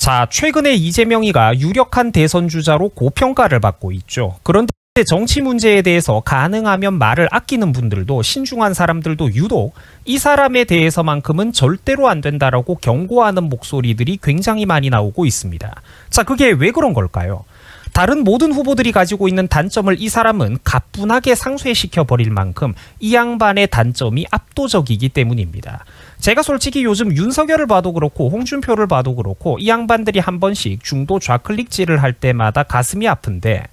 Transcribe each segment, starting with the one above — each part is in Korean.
자, 최근에 이재명이가 유력한 대선 주자로 고평가를 받고 있죠. 그런데 정치 문제에 대해서 가능하면 말을 아끼는 분들도, 신중한 사람들도 유독 이 사람에 대해서만큼은 절대로 안 된다라고 경고하는 목소리들이 굉장히 많이 나오고 있습니다. 자, 그게 왜 그런 걸까요? 다른 모든 후보들이 가지고 있는 단점을 이 사람은 가뿐하게 상쇄시켜 버릴 만큼 이 양반의 단점이 압도적이기 때문입니다. 제가 솔직히 요즘 윤석열을 봐도 그렇고 홍준표를 봐도 그렇고 이 양반들이 한 번씩 중도 좌클릭질을 할 때마다 가슴이 아픈데,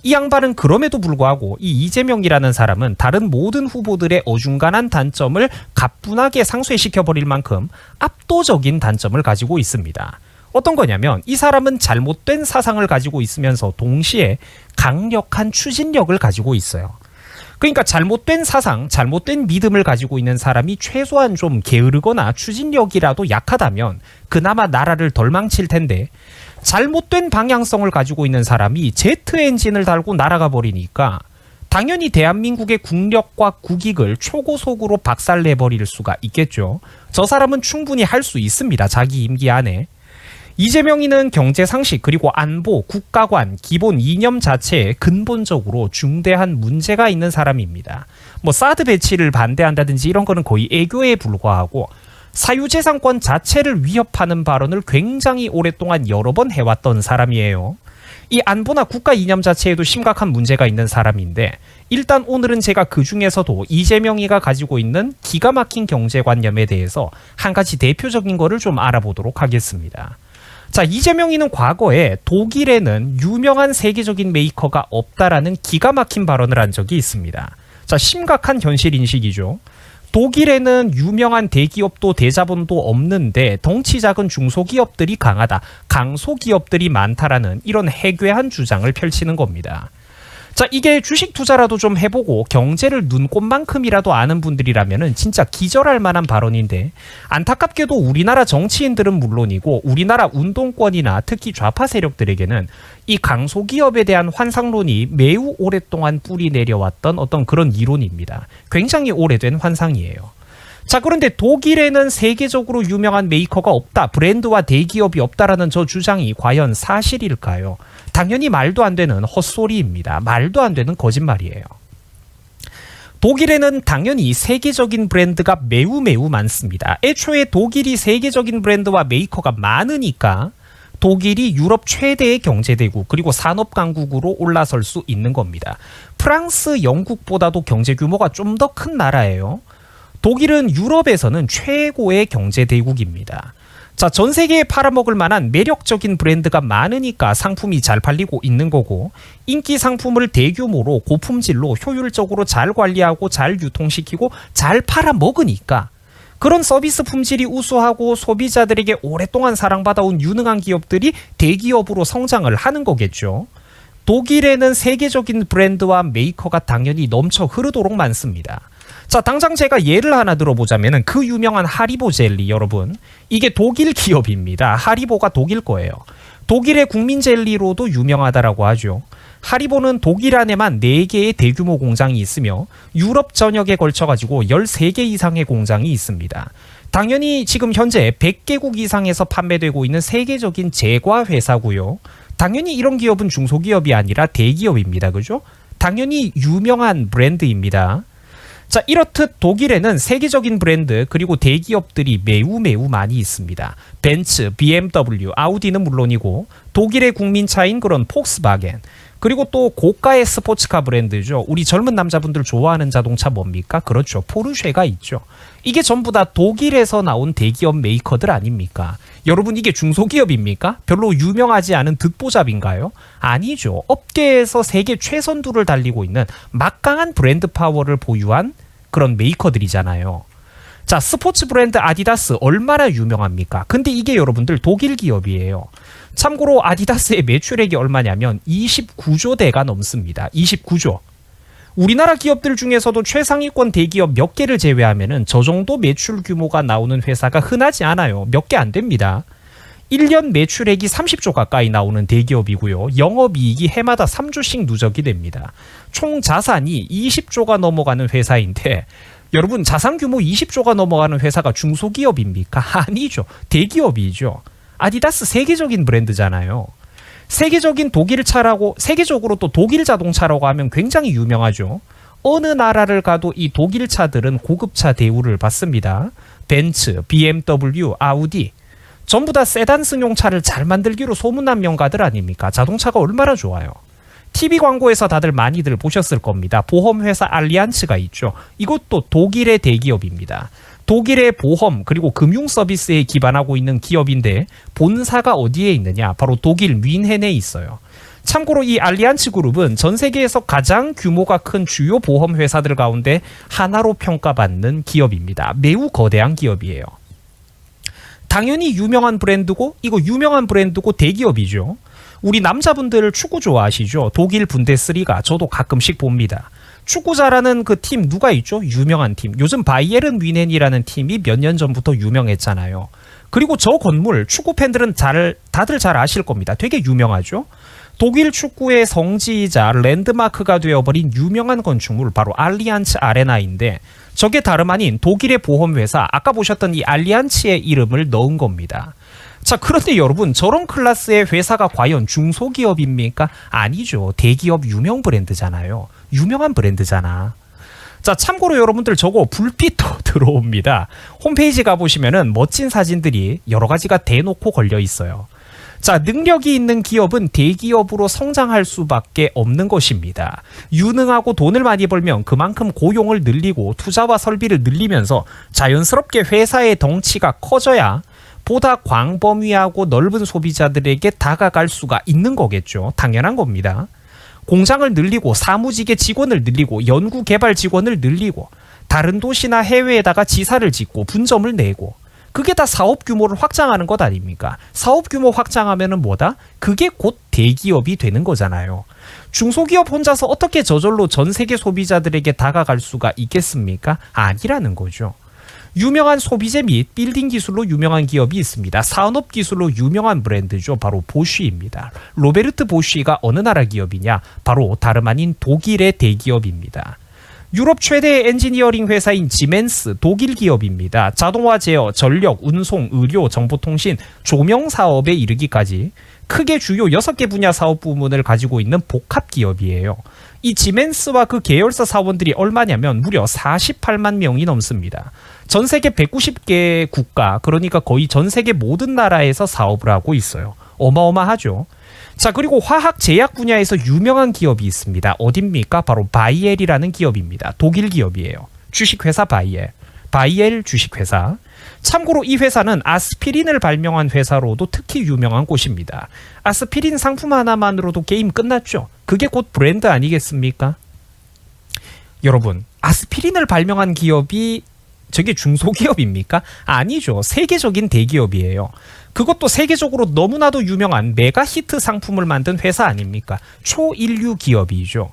이 양반은 그럼에도 불구하고 이 이재명이라는 사람은 다른 모든 후보들의 어중간한 단점을 가뿐하게 상쇄시켜 버릴 만큼 압도적인 단점을 가지고 있습니다. 어떤 거냐면, 이 사람은 잘못된 사상을 가지고 있으면서 동시에 강력한 추진력을 가지고 있어요. 그러니까 잘못된 사상, 잘못된 믿음을 가지고 있는 사람이 최소한 좀 게으르거나 추진력이라도 약하다면 그나마 나라를 덜 망칠 텐데, 잘못된 방향성을 가지고 있는 사람이 제트 엔진을 달고 날아가 버리니까 당연히 대한민국의 국력과 국익을 초고속으로 박살내버릴 수가 있겠죠. 저 사람은 충분히 할 수 있습니다, 자기 임기 안에. 이재명이는 경제상식 그리고 안보, 국가관, 기본 이념 자체에 근본적으로 중대한 문제가 있는 사람입니다. 뭐 사드 배치를 반대한다든지 이런 거는 거의 애교에 불과하고, 사유재산권 자체를 위협하는 발언을 굉장히 오랫동안 여러 번 해왔던 사람이에요. 이 안보나 국가 이념 자체에도 심각한 문제가 있는 사람인데, 일단 오늘은 제가 그 중에서도 이재명이가 가지고 있는 기가 막힌 경제관념에 대해서 한 가지 대표적인 거를 좀 알아보도록 하겠습니다. 자, 이재명이는 과거에 독일에는 유명한 세계적인 메이커가 없다라는 기가 막힌 발언을 한 적이 있습니다. 자, 심각한 현실 인식이죠. 독일에는 유명한 대기업도 대자본도 없는데 덩치 작은 중소기업들이 강하다, 강소기업들이 많다라는 이런 해괴한 주장을 펼치는 겁니다. 자, 이게 주식 투자라도 좀 해보고 경제를 눈꽃만큼이라도 아는 분들이라면은 진짜 기절할 만한 발언인데, 안타깝게도 우리나라 정치인들은 물론이고 우리나라 운동권이나 특히 좌파 세력들에게는 이 강소기업에 대한 환상론이 매우 오랫동안 뿌리 내려왔던 어떤 그런 이론입니다. 굉장히 오래된 환상이에요. 자, 그런데 독일에는 세계적으로 유명한 메이커가 없다, 브랜드와 대기업이 없다라는 저 주장이 과연 사실일까요? 당연히 말도 안 되는 헛소리입니다. 말도 안 되는 거짓말이에요. 독일에는 당연히 세계적인 브랜드가 매우 많습니다. 애초에 독일이 세계적인 브랜드와 메이커가 많으니까 독일이 유럽 최대의 경제대국 그리고 산업 강국으로 올라설 수 있는 겁니다. 프랑스, 영국보다도 경제 규모가 좀 더 큰 나라예요. 독일은 유럽에서는 최고의 경제대국입니다. 자, 전 세계에 팔아먹을 만한 매력적인 브랜드가 많으니까 상품이 잘 팔리고 있는 거고, 인기 상품을 대규모로 고품질로 효율적으로 잘 관리하고 잘 유통시키고 잘 팔아먹으니까 그런 서비스 품질이 우수하고 소비자들에게 오랫동안 사랑받아온 유능한 기업들이 대기업으로 성장을 하는 거겠죠. 독일에는 세계적인 브랜드와 메이커가 당연히 넘쳐 흐르도록 많습니다. 자, 당장 제가 예를 하나 들어보자면 그 유명한 하리보 젤리, 여러분, 이게 독일 기업입니다. 하리보가 독일 거예요. 독일의 국민 젤리로도 유명하다라고 하죠. 하리보는 독일 안에만 4개의 대규모 공장이 있으며 유럽 전역에 걸쳐가지고 13개 이상의 공장이 있습니다. 당연히 지금 현재 100개국 이상에서 판매되고 있는 세계적인 제과 회사고요. 당연히 이런 기업은 중소기업이 아니라 대기업입니다. 그죠? 당연히 유명한 브랜드입니다. 자, 이렇듯 독일에는 세계적인 브랜드 그리고 대기업들이 매우 많이 있습니다. 벤츠, BMW, 아우디는 물론이고 독일의 국민차인 그런 폭스바겐, 그리고 또 고가의 스포츠카 브랜드죠. 우리 젊은 남자분들 좋아하는 자동차 뭡니까? 그렇죠, 포르쉐가 있죠. 이게 전부 다 독일에서 나온 대기업 메이커들 아닙니까? 여러분, 이게 중소기업입니까? 별로 유명하지 않은 듣보잡인가요? 아니죠. 업계에서 세계 최선두를 달리고 있는 막강한 브랜드 파워를 보유한 그런 메이커들이잖아요. 자, 스포츠 브랜드 아디다스 얼마나 유명합니까? 근데 이게 여러분들 독일 기업이에요. 참고로 아디다스의 매출액이 얼마냐면 29조 대가 넘습니다. 29조. 우리나라 기업들 중에서도 최상위권 대기업 몇 개를 제외하면은 저 정도 매출 규모가 나오는 회사가 흔하지 않아요. 몇 개 안 됩니다. 1년 매출액이 30조 가까이 나오는 대기업이고요. 영업이익이 해마다 3조씩 누적이 됩니다. 총 자산이 20조가 넘어가는 회사인데, 여러분, 자산 규모 20조가 넘어가는 회사가 중소기업입니까? 아니죠. 대기업이죠. 아디다스 세계적인 브랜드잖아요. 세계적인 독일 차라고, 세계적으로 또 독일 자동차라고 하면 굉장히 유명하죠. 어느 나라를 가도 이 독일 차들은 고급차 대우를 받습니다. 벤츠, BMW, 아우디 전부 다 세단 승용차를 잘 만들기로 소문난 명가들 아닙니까? 자동차가 얼마나 좋아요. TV 광고에서 다들 많이들 보셨을 겁니다. 보험회사 알리안츠가 있죠. 이것도 독일의 대기업입니다. 독일의 보험 그리고 금융 서비스에 기반하고 있는 기업인데 본사가 어디에 있느냐? 바로 독일 뮌헨에 있어요. 참고로 이 알리안츠 그룹은 전 세계에서 가장 규모가 큰 주요 보험 회사들 가운데 하나로 평가받는 기업입니다. 매우 거대한 기업이에요. 당연히 유명한 브랜드고 이거 유명한 브랜드고 대기업이죠. 우리 남자분들 축구 좋아하시죠? 독일 분데스리가 저도 가끔씩 봅니다. 축구 잘하는 그 팀 누가 있죠? 유명한 팀. 요즘 바이에른 뮌헨이라는 팀이 몇 년 전부터 유명했잖아요. 그리고 저 건물 축구 팬들은 다들 잘 아실 겁니다. 되게 유명하죠? 독일 축구의 성지이자 랜드마크가 되어버린 유명한 건축물 바로 알리안츠 아레나인데 저게 다름 아닌 독일의 보험회사 아까 보셨던 이 알리안츠의 이름을 넣은 겁니다. 자, 그런데 여러분 저런 클래스의 회사가 과연 중소기업입니까? 아니죠. 대기업 유명 브랜드잖아요. 유명한 브랜드잖아. 자, 참고로 여러분들 저거 불빛도 들어옵니다. 홈페이지 가보시면은 멋진 사진들이 여러 가지가 대놓고 걸려 있어요. 자, 능력이 있는 기업은 대기업으로 성장할 수밖에 없는 것입니다. 유능하고 돈을 많이 벌면 그만큼 고용을 늘리고 투자와 설비를 늘리면서 자연스럽게 회사의 덩치가 커져야 보다 광범위하고 넓은 소비자들에게 다가갈 수가 있는 거겠죠. 당연한 겁니다. 공장을 늘리고 사무직의 직원을 늘리고 연구개발 직원을 늘리고 다른 도시나 해외에다가 지사를 짓고 분점을 내고 그게 다 사업 규모를 확장하는 것 아닙니까? 사업 규모 확장하면은 뭐다? 그게 곧 대기업이 되는 거잖아요. 중소기업 혼자서 어떻게 저절로 전 세계 소비자들에게 다가갈 수가 있겠습니까? 아니라는 거죠. 유명한 소비재 및 빌딩 기술로 유명한 기업이 있습니다. 산업 기술로 유명한 브랜드죠. 바로 보쉬입니다. 로베르트 보쉬가 어느 나라 기업이냐? 바로 다름 아닌 독일의 대기업입니다. 유럽 최대의 엔지니어링 회사인 지멘스 독일 기업입니다. 자동화 제어, 전력, 운송, 의료, 정보통신, 조명 사업에 이르기까지 크게 주요 6개 분야 사업 부문을 가지고 있는 복합 기업이에요. 이 지멘스와 그 계열사 사원들이 얼마냐면 무려 48만 명이 넘습니다. 전 세계 190개 국가, 그러니까 거의 전 세계 모든 나라에서 사업을 하고 있어요. 어마어마하죠. 자, 그리고 화학 제약 분야에서 유명한 기업이 있습니다. 어딥니까? 바로 바이엘이라는 기업입니다. 독일 기업이에요. 주식회사 바이엘. 바이엘 주식회사. 참고로 이 회사는 아스피린을 발명한 회사로도 특히 유명한 곳입니다. 아스피린 상품 하나만으로도 게임 끝났죠. 그게 곧 브랜드 아니겠습니까? 여러분, 아스피린을 발명한 기업이 저게 중소기업입니까? 아니죠. 세계적인 대기업이에요. 그것도 세계적으로 너무나도 유명한 메가 히트 상품을 만든 회사 아닙니까? 초인류 기업이죠.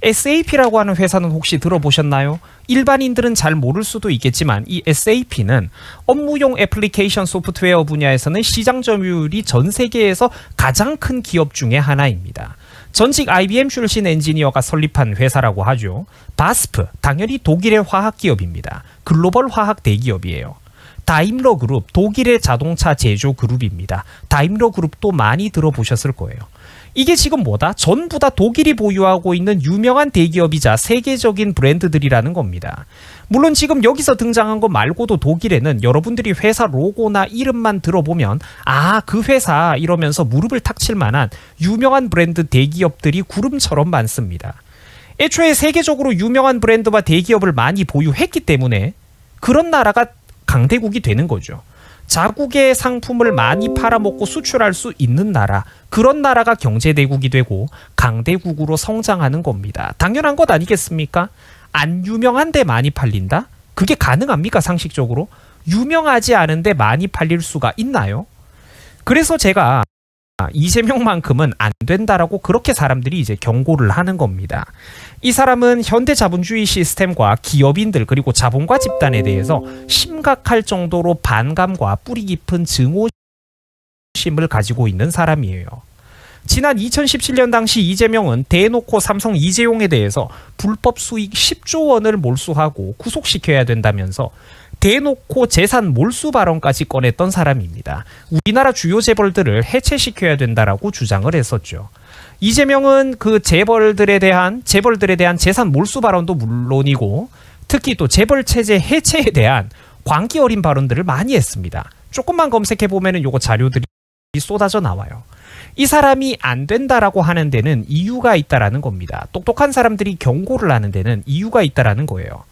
SAP라고 하는 회사는 혹시 들어보셨나요? 일반인들은 잘 모를 수도 있겠지만 이 SAP는 업무용 애플리케이션 소프트웨어 분야에서는 시장 점유율이 전 세계에서 가장 큰 기업 중에 하나입니다. 전직 IBM 출신 엔지니어가 설립한 회사라고 하죠. 바스프, 당연히 독일의 화학기업입니다. 글로벌 화학 대기업이에요. 다임러 그룹, 독일의 자동차 제조 그룹입니다. 다임러 그룹도 많이 들어보셨을 거예요. 이게 지금 뭐다? 전부 다 독일이 보유하고 있는 유명한 대기업이자 세계적인 브랜드들이라는 겁니다. 물론 지금 여기서 등장한 것 말고도 독일에는 여러분들이 회사 로고나 이름만 들어보면 아, 그 회사 이러면서 무릎을 탁 칠 만한 유명한 브랜드 대기업들이 구름처럼 많습니다. 애초에 세계적으로 유명한 브랜드와 대기업을 많이 보유했기 때문에 그런 나라가 강대국이 되는 거죠. 자국의 상품을 많이 팔아먹고 수출할 수 있는 나라, 그런 나라가 경제대국이 되고 강대국으로 성장하는 겁니다. 당연한 것 아니겠습니까? 안 유명한데 많이 팔린다? 그게 가능합니까? 상식적으로? 유명하지 않은데 많이 팔릴 수가 있나요? 그래서 제가 이재명만큼은 안 된다라고 그렇게 사람들이 이제 경고를 하는 겁니다. 이 사람은 현대 자본주의 시스템과 기업인들 그리고 자본가 집단에 대해서 심각할 정도로 반감과 뿌리 깊은 증오심을 가지고 있는 사람이에요. 지난 2017년 당시 이재명은 대놓고 삼성 이재용에 대해서 불법 수익 10조 원을 몰수하고 구속시켜야 된다면서 대놓고 재산 몰수 발언까지 꺼냈던 사람입니다. 우리나라 주요 재벌들을 해체시켜야 된다라고 주장을 했었죠. 이재명은 그 재벌들에 대한 재산 몰수 발언도 물론이고 특히 또 재벌 체제 해체에 대한 광기 어린 발언들을 많이 했습니다. 조금만 검색해 보면은 요거 자료들이 쏟아져 나와요. 이 사람이 안 된다라고 하는 데는 이유가 있다라는 겁니다. 똑똑한 사람들이 경고를 하는 데는 이유가 있다라는 거예요.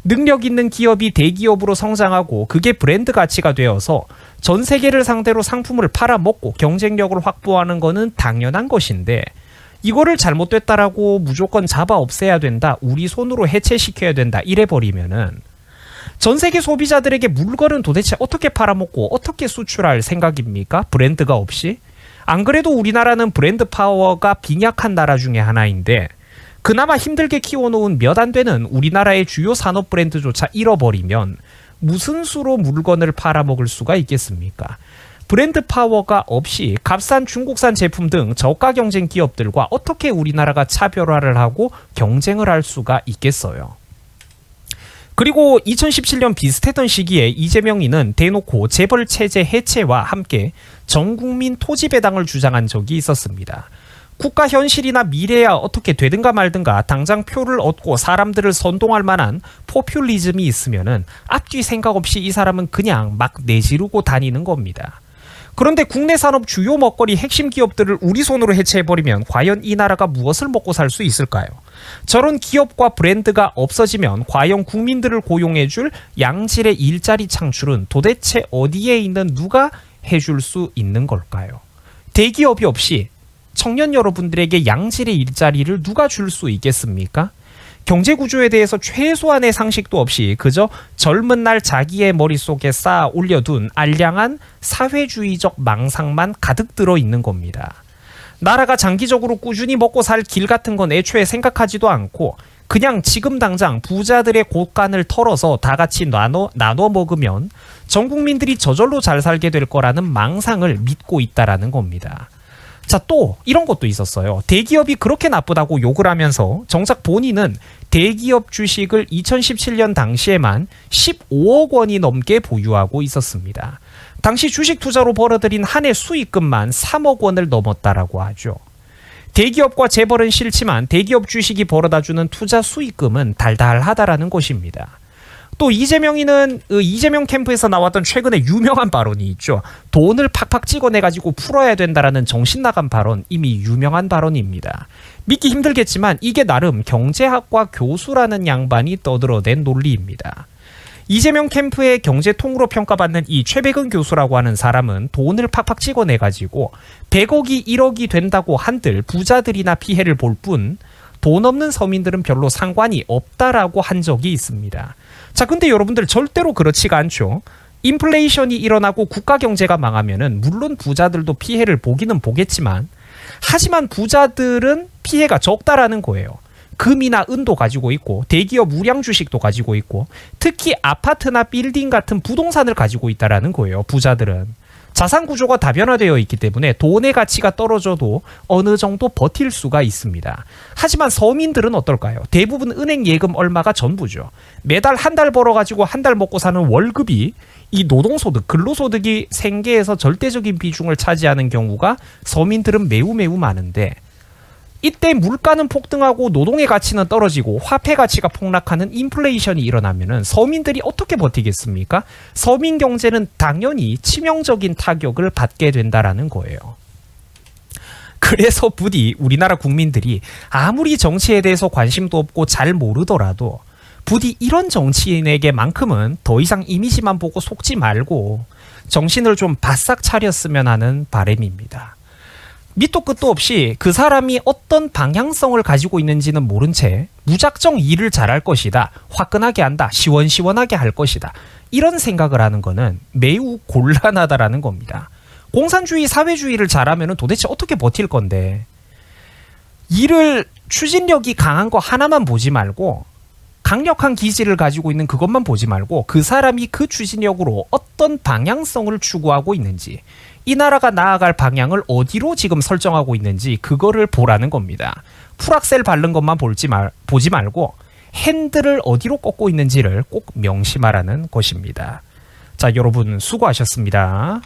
능력 있는 기업이 대기업으로 성장하고 그게 브랜드 가치가 되어서 전 세계를 상대로 상품을 팔아먹고 경쟁력을 확보하는 거는 당연한 것인데 이거를 잘못됐다라고 무조건 잡아 없애야 된다, 우리 손으로 해체시켜야 된다 이래버리면은 전 세계 소비자들에게 물건은 도대체 어떻게 팔아먹고 어떻게 수출할 생각입니까? 브랜드가 없이? 안 그래도 우리나라는 브랜드 파워가 빈약한 나라 중에 하나인데 그나마 힘들게 키워놓은 몇 안 되는 우리나라의 주요 산업 브랜드조차 잃어버리면 무슨 수로 물건을 팔아먹을 수가 있겠습니까? 브랜드 파워가 없이 값싼 중국산 제품 등 저가 경쟁 기업들과 어떻게 우리나라가 차별화를 하고 경쟁을 할 수가 있겠어요? 그리고 2017년 비슷했던 시기에 이재명이는 대놓고 재벌 체제 해체와 함께 전국민 토지 배당을 주장한 적이 있었습니다. 국가 현실이나 미래야 어떻게 되든가 말든가 당장 표를 얻고 사람들을 선동할 만한 포퓰리즘이 있으면은 앞뒤 생각 없이 이 사람은 그냥 막 내지르고 다니는 겁니다. 그런데 국내 산업 주요 먹거리 핵심 기업들을 우리 손으로 해체해버리면 과연 이 나라가 무엇을 먹고 살 수 있을까요? 저런 기업과 브랜드가 없어지면 과연 국민들을 고용해줄 양질의 일자리 창출은 도대체 어디에 있는 누가 해줄 수 있는 걸까요? 대기업이 없이 청년 여러분들에게 양질의 일자리를 누가 줄 수 있겠습니까? 경제구조에 대해서 최소한의 상식도 없이 그저 젊은 날 자기의 머릿속에 쌓아 올려둔 알량한 사회주의적 망상만 가득 들어있는 겁니다. 나라가 장기적으로 꾸준히 먹고 살 길 같은 건 애초에 생각하지도 않고 그냥 지금 당장 부자들의 곳간을 털어서 다 같이 나눠 먹으면 전 국민들이 저절로 잘 살게 될 거라는 망상을 믿고 있다라는 겁니다. 자, 또 이런 것도 있었어요. 대기업이 그렇게 나쁘다고 욕을 하면서 정작 본인은 대기업 주식을 2017년 당시에만 15억 원이 넘게 보유하고 있었습니다. 당시 주식 투자로 벌어들인 한 해 수익금만 3억 원을 넘었다라고 하죠. 대기업과 재벌은 싫지만 대기업 주식이 벌어다주는 투자 수익금은 달달하다라는 것입니다. 또 이재명 캠프에서 나왔던 최근에 유명한 발언이 있죠. 돈을 팍팍 찍어내가지고 풀어야 된다라는 정신나간 발언, 이미 유명한 발언입니다. 믿기 힘들겠지만 이게 나름 경제학과 교수라는 양반이 떠들어낸 논리입니다. 이재명 캠프의 경제통으로 평가받는 이 최백은 교수라고 하는 사람은 돈을 팍팍 찍어내가지고 100억이 1억이 된다고 한들 부자들이나 피해를 볼 뿐 돈 없는 서민들은 별로 상관이 없다라고 한 적이 있습니다. 자, 근데 여러분들 절대로 그렇지가 않죠. 인플레이션이 일어나고 국가 경제가 망하면은 물론 부자들도 피해를 보기는 보겠지만 하지만 부자들은 피해가 적다라는 거예요. 금이나 은도 가지고 있고 대기업 우량 주식도 가지고 있고 특히 아파트나 빌딩 같은 부동산을 가지고 있다라는 거예요. 부자들은. 자산 구조가 다변화되어 있기 때문에 돈의 가치가 떨어져도 어느 정도 버틸 수가 있습니다. 하지만 서민들은 어떨까요? 대부분 은행 예금 얼마가 전부죠. 매달 한 달 벌어가지고 한 달 먹고 사는 월급이 이 노동소득, 근로소득이 생계에서 절대적인 비중을 차지하는 경우가 서민들은 매우 많은데 이때 물가는 폭등하고 노동의 가치는 떨어지고 화폐 가치가 폭락하는 인플레이션이 일어나면은 서민들이 어떻게 버티겠습니까? 서민 경제는 당연히 치명적인 타격을 받게 된다라는 거예요. 그래서 부디 우리나라 국민들이 아무리 정치에 대해서 관심도 없고 잘 모르더라도 부디 이런 정치인에게만큼은 더 이상 이미지만 보고 속지 말고 정신을 좀 바싹 차렸으면 하는 바람입니다. 밑도 끝도 없이 그 사람이 어떤 방향성을 가지고 있는지는 모른 채 무작정 일을 잘할 것이다, 화끈하게 한다, 시원시원하게 할 것이다, 이런 생각을 하는 거는 매우 곤란하다라는 겁니다. 공산주의, 사회주의를 잘하면 도대체 어떻게 버틸 건데 일을 추진력이 강한 거 하나만 보지 말고 강력한 기질을 가지고 있는 그것만 보지 말고 그 사람이 그 추진력으로 어떤 방향성을 추구하고 있는지, 이 나라가 나아갈 방향을 어디로 지금 설정하고 있는지 그거를 보라는 겁니다. 풀악셀 바른 것만 보지 말고 핸들을 어디로 꺾고 있는지를 꼭 명심하라는 것입니다. 자, 여러분 수고하셨습니다.